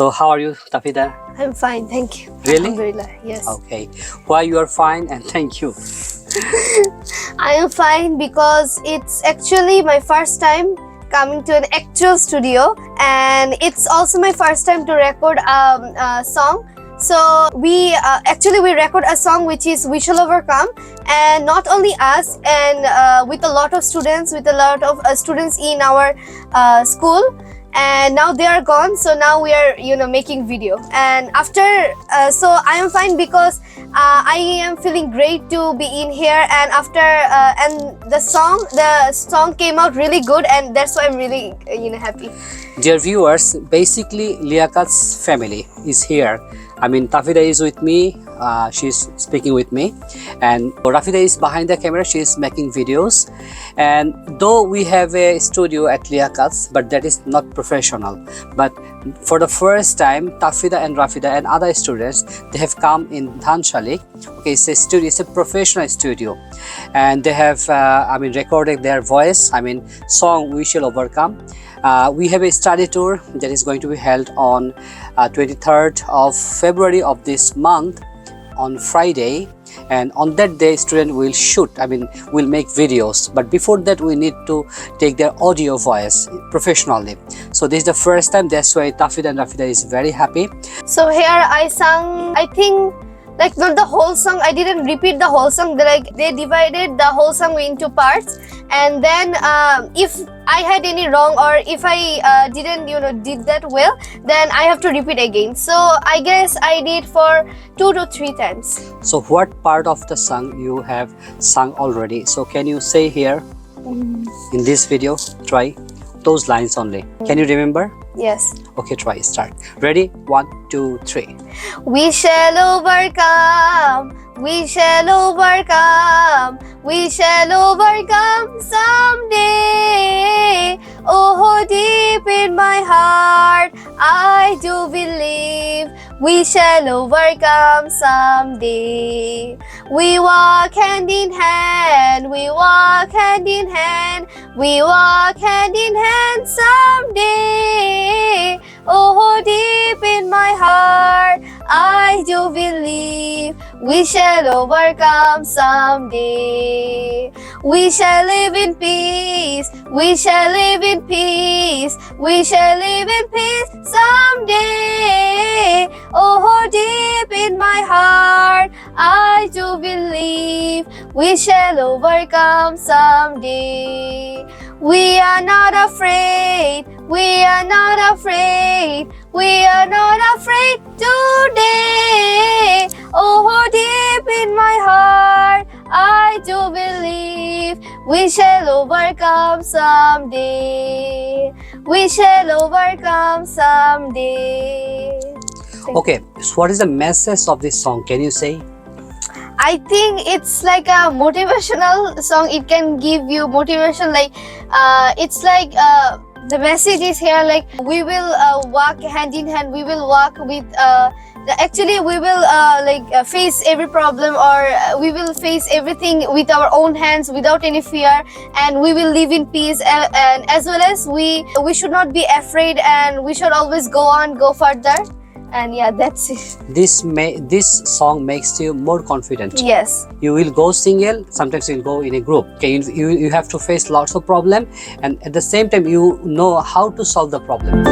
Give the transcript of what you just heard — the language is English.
So how are you, Tafida? I'm fine, thank you. Really? Alhamdulillah, yes. Okay. Why you are fine and thank you? I am fine because it's actually my first time coming to an actual studio, and it's also my first time to record a song. So we record a song which is We Shall Overcome, and not only us, and with a lot of students, in our school. And now they are gone, so now we are making video. And after so I am fine because I am feeling great to be in here, and after and the song came out really good, and that's why I'm really happy. Dear viewers, basically Liakat's family is here. I mean, Tafida is with me, she's speaking with me, and Rafida is behind the camera, she is making videos. And though we have a studio at Liakat's, but that is not professional. But for the first time, Tafida and Rafida and other students, they have come in Dhanshalik. Okay, it's a studio, it's a professional studio, and they have recorded their voice, song We Shall Overcome. We have a study tour that is going to be held on 23rd of February of this month on Friday, and on that day student will shoot, will make videos, but before that we need to take their audio voice professionally. So this is the first time, that's why Tafida and Rafida is very happy. So here I sang, I think, like not the whole song, I didn't repeat the whole song. They divided the whole song into parts, and then if I had any wrong, or if I didn't did that well, then I have to repeat again. So I guess I did for 2 to 3 times. So what part of the song you have sung already? So can you say here in this video, try those lines only. Can you remember? Yes. Okay, try, start. Ready? 1, 2, 3. We shall overcome, we shall overcome, we shall overcome someday. Oh, deep in my heart, I do believe we shall overcome someday. We walk hand in hand, we walk hand in hand, we walk hand in hand someday. Oh, deep in my heart, I do believe we shall overcome someday. We shall live in peace, we shall live in peace, we shall live in peace someday. Oh, deep in my heart, I do believe we shall overcome someday. We are not afraid, we are not afraid, we are not afraid today. Oh, deep in my heart, I do believe we shall overcome someday. We shall overcome someday. Okay, so what is the message of this song? Can you say? I think it's like a motivational song. It can give you motivation. It's like the message is here. Like we will walk hand in hand. We will walk with. Actually, we will face every problem, or we will face everything with our own hands without any fear, and we will live in peace. And as well as we should not be afraid, and we should always go on, go further. And yeah, that's it. This song makes you more confident. Yes. You will go single, sometimes you will go in a group. Okay, you have to face lots of problems, and at the same time you know how to solve the problem.